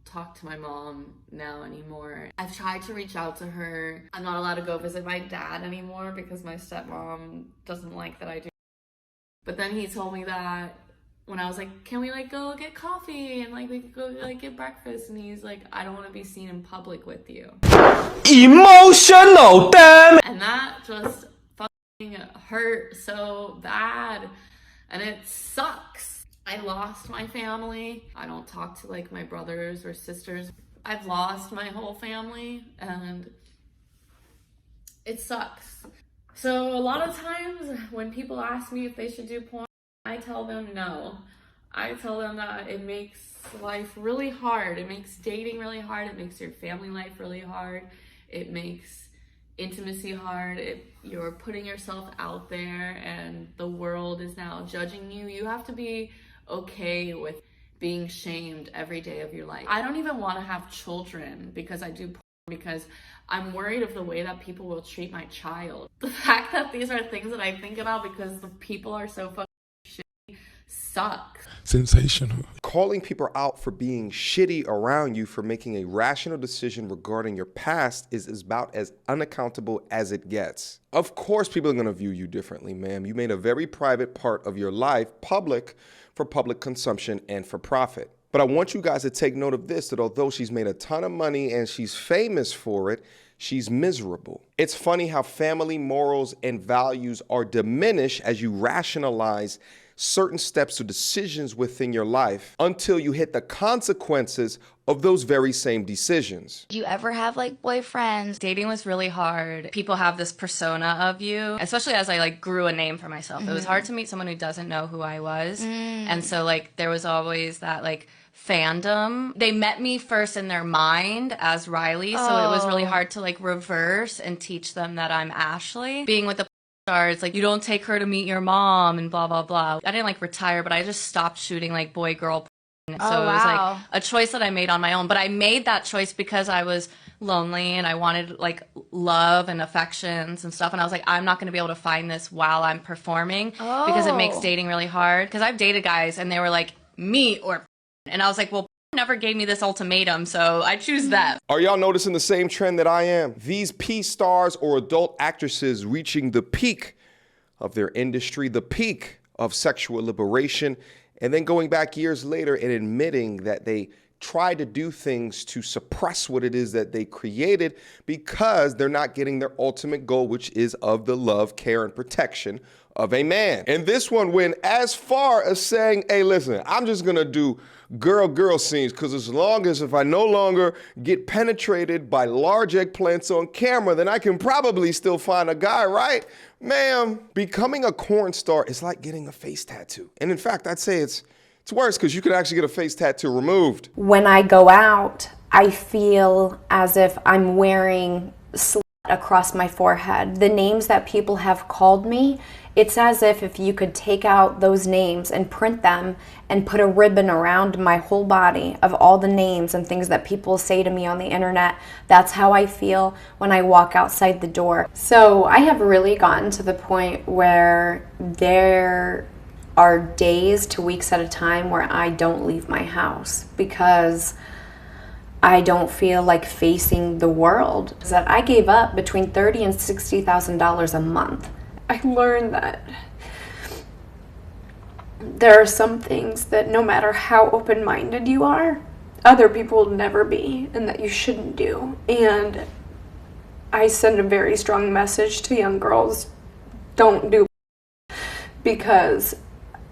talk to my mom now anymore. I've tried to reach out to her. I'm not allowed to go visit my dad anymore because my stepmom doesn't like that I do. But then he told me that when I was like, can we like go get coffee and like we could go like get breakfast, and he's like, I don't want to be seen in public with you. Emotional, damn. And that just fucking hurt so bad, and it sucks. I lost my family. I don't talk to like my brothers or sisters. I've lost my whole family, and it sucks. So a lot of times when people ask me if they should do porn, I tell them no. I tell them that it makes life really hard. It makes dating really hard. It makes your family life really hard. It makes intimacy hard. You're putting yourself out there and the world is now judging you. You have to be okay with being shamed every day of your life. I don't even want to have children because I do porn, because I'm worried of the way that people will treat my child. The fact that these are things that I think about because the people are so fucking shitty sucks. Sensational. Calling people out for being shitty around you for making a rational decision regarding your past is about as unaccountable as it gets. Of course people are going to view you differently, ma'am. You made a very private part of your life public for public consumption and for profit. But I want you guys to take note of this, that although she's made a ton of money and she's famous for it, she's miserable. It's funny how family morals and values are diminished as you rationalize certain steps or decisions within your life until you hit the consequences of those very same decisions. Do you ever have like boyfriends? Dating was really hard. People have this persona of you, especially as I like grew a name for myself. It was hard to meet someone who doesn't know who I was. And so like there was always that like fandom. They met me first in their mind as Riley, so it was really hard to like reverse and teach them that I'm Ashley. Being with the stars, like you don't take her to meet your mom and blah blah blah. I didn't like retire, but I just stopped shooting like boy girl. So it was like a choice that I made on my own, but I made that choice because I was lonely and I wanted like love and affections and stuff, and I was like, I'm not going to be able to find this while I'm performing because it makes dating really hard. Because I've dated guys and they were like me or, and I was like, well, never gave me this ultimatum, so I choose that. Are y'all noticing the same trend that I am? These P stars or adult actresses reaching the peak of their industry, the peak of sexual liberation, and then going back years later and admitting that they tried to do things to suppress what it is that they created because they're not getting their ultimate goal, which is of the love, care, and protection of a man. And this one went as far as saying, hey, listen, I'm just gonna do girl scenes because as long as if I no longer get penetrated by large eggplants on camera, then I can probably still find a guy, right? Ma'am, becoming a porn star is like getting a face tattoo. And in fact, I'd say it's worse because you could actually get a face tattoo removed. When I go out, I feel as if I'm wearing slut across my forehead. The names that people have called me, it's as if you could take out those names and print them and put a ribbon around my whole body of all the names and things that people say to me on the internet. That's how I feel when I walk outside the door. So I have really gotten to the point where there are days to weeks at a time where I don't leave my house because I don't feel like facing the world. That I gave up between $30,000 and $60,000 a month. I learned that there are some things that no matter how open-minded you are, other people will never be, and that you shouldn't do. And I send a very strong message to young girls: don't do, because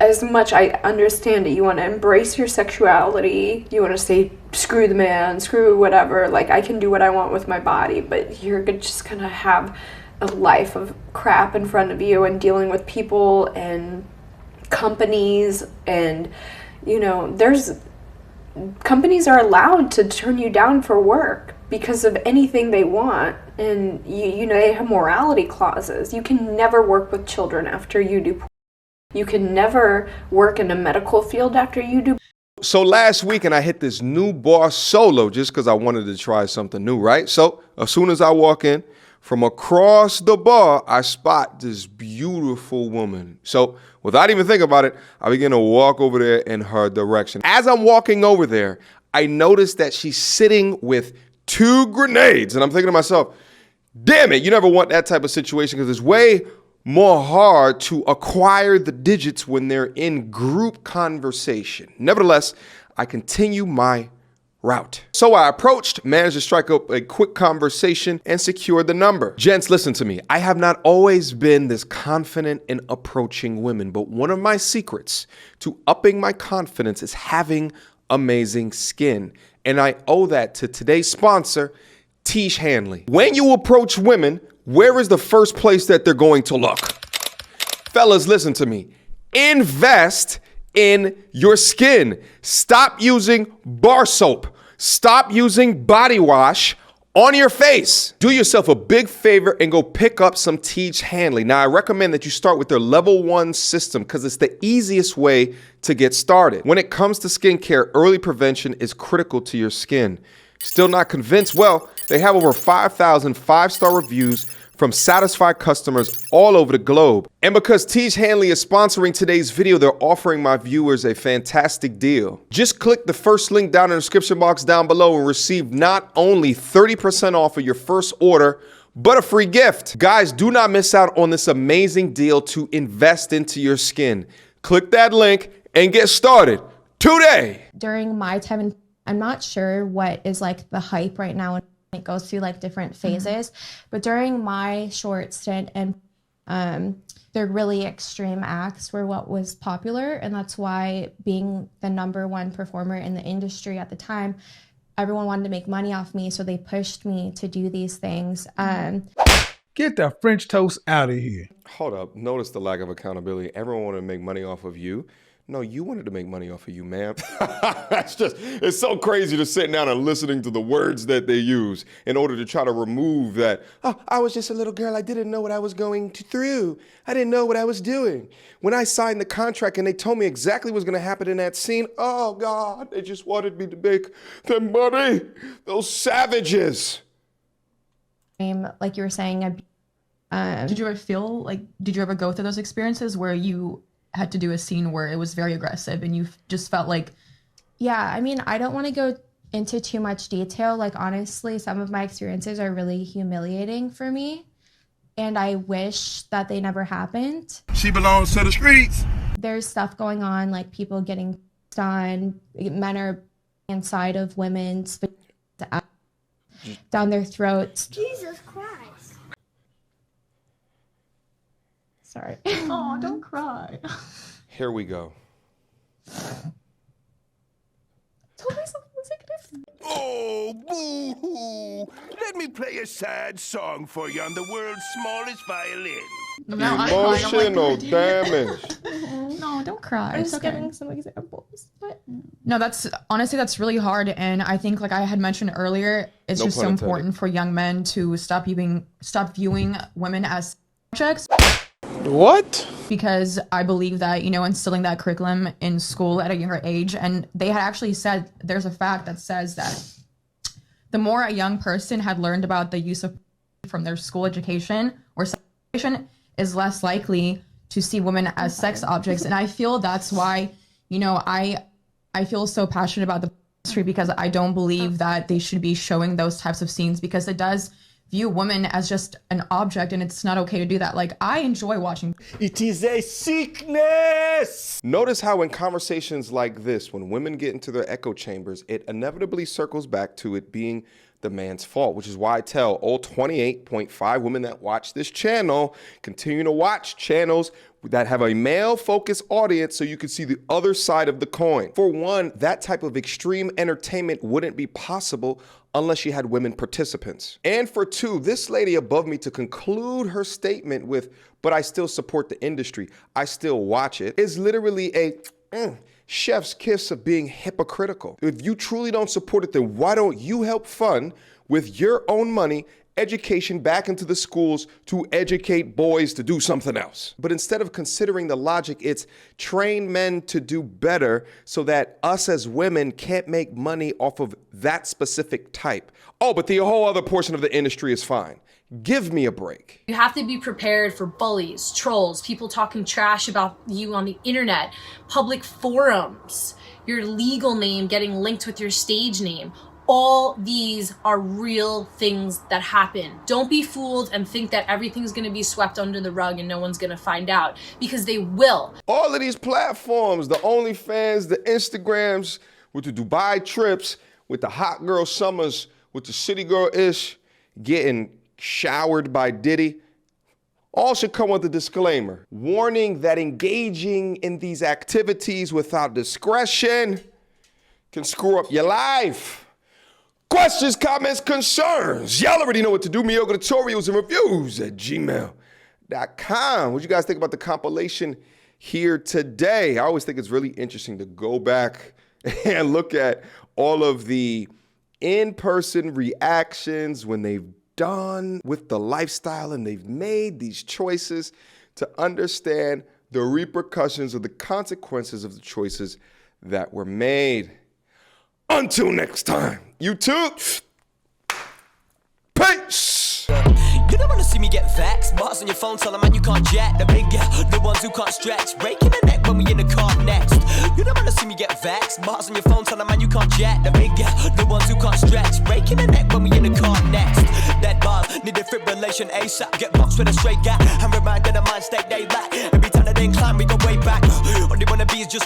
as much I understand it, you want to embrace your sexuality, you want to say screw the man, screw whatever, like I can do what I want with my body, but you're just gonna have a life of crap in front of you and dealing with people and companies, and you know, companies are allowed to turn you down for work because of anything they want, and you know, they have morality clauses. You can never work with children after you do. You can never work in a medical field after you do. So last weekend I hit this new bar solo just because I wanted to try something new, right? So as soon as I walk in, from across the bar, I spot this beautiful woman. So without even thinking about it, I begin to walk over there in her direction. As I'm walking over there, I noticed that she's sitting with 2 grenades. And I'm thinking to myself, damn it, you never want that type of situation because it's way more hard to acquire the digits when they're in group conversation. Nevertheless, I continue my route. So I approached, managed to strike up a quick conversation, and secured the number. Gents, listen to me. I have not always been this confident in approaching women, but one of my secrets to upping my confidence is having amazing skin. And I owe that to today's sponsor, Tish Hanley. When you approach women, where is the first place that they're going to look? Fellas, listen to me. Invest in your skin. Stop using bar soap. Stop using body wash on your face. Do yourself a big favor and go pick up some Tish Hanley. Now, I recommend that you start with their level 1 system because it's the easiest way to get started. When it comes to skincare, early prevention is critical to your skin. Still not convinced? Well, they have over 5,000 5-star reviews from satisfied customers all over the globe. And because Tish Hanley is sponsoring today's video, they're offering my viewers a fantastic deal. Just click the first link down in the description box down below and receive not only 30% off of your first order, but a free gift. Guys, do not miss out on this amazing deal to invest into your skin. Click that link and get started today. During my time, and I'm not sure what is like the hype right now. It goes through like different phases, but during my short stint and the really extreme acts were what was popular, and that's why being the #1 performer in the industry at the time, everyone wanted to make money off me, so they pushed me to do these things. Get that French toast out of here. Hold up. Notice the lack of accountability. Everyone wanted to make money off of you. No, you wanted to make money off of you, ma'am. It's so crazy to sit down and listening to the words that they use in order to try to remove that, oh, I was just a little girl. I didn't know what I was going through. I didn't know what I was doing. When I signed the contract and they told me exactly what was going to happen in that scene, oh, God, they just wanted me to make the money. Those savages. Like you were saying, did you ever go through those experiences where you had to do a scene where it was very aggressive and you just felt like... Yeah, I mean, I don't want to go into too much detail. Like, honestly, some of my experiences are really humiliating for me, and I wish that they never happened. She belongs to the streets. There's stuff going on, like people getting done, men are inside of women's down their throats. Jesus Christ. Sorry. Oh, don't cry. Here we go. Told myself it was negative. Oh, boo-hoo. Let me play a sad song for you on the world's smallest violin. Emotional damage. No, don't cry. I'm It's just okay. giving some examples. But No, that's really hard. And I think, like I had mentioned earlier, it's No just so pun intended. important for young men to stop viewing women as objects. What? Because I believe that, instilling that curriculum in school at a younger age, and they had actually said, there's a fact that says that the more a young person had learned about the use of from their school education or sex education is less likely to see women as sex objects. And I feel that's why, I feel so passionate about the industry, because I don't believe that they should be showing those types of scenes, because it does view women as just an object, and it's not okay to do that. Like, I enjoy watching. It is a sickness. Notice how in conversations like this, when women get into their echo chambers, it inevitably circles back to it being the man's fault, which is why I tell all 28.5 women that watch this channel, continue to watch channels that have a male-focused audience so you can see the other side of the coin. For one, that type of extreme entertainment wouldn't be possible unless you had women participants. And for two, this lady above me to conclude her statement with, but I still support the industry, I still watch it, is literally a chef's kiss of being hypocritical. If you truly don't support it, then why don't you help fund with your own money education back into the schools to educate boys to do something else. But instead of considering the logic, it's train men to do better so that us as women can't make money off of that specific type. Oh, but the whole other portion of the industry is fine. Give me a break. You have to be prepared for bullies, trolls, people talking trash about you on the internet, public forums, your legal name getting linked with your stage name. All these are real things that happen. Don't be fooled and think that everything's gonna be swept under the rug and no one's gonna find out, because they will. All of these platforms, the OnlyFans, the Instagrams, with the Dubai trips, with the hot girl summers, with the city girl-ish, getting showered by Diddy, all should come with a disclaimer. Warning that engaging in these activities without discretion can screw up your life. Questions, comments, concerns. Y'all already know what to do. Mediocre tutorials and reviews at gmail.com. What do you guys think about the compilation here today? I always think it's really interesting to go back and look at all of the in-person reactions when they've done with the lifestyle and they've made these choices, to understand the repercussions of the consequences of the choices that were made. Until next time, YouTube, peace! You don't wanna see me get vexed. Bars on your phone, tell a man you can't jet. The big the ones who can't stretch. Breaking the neck when we in the car next. You don't wanna see me get vexed. Bars on your phone, tell a man you can't jet. The big the ones who can't stretch. Breaking the neck when we in the car next. That bar need defibrillation ASAP. Get boxed with a straight gap. And reminded of mind state they lack. Every time that they incline, we go way back. All they wanna be is just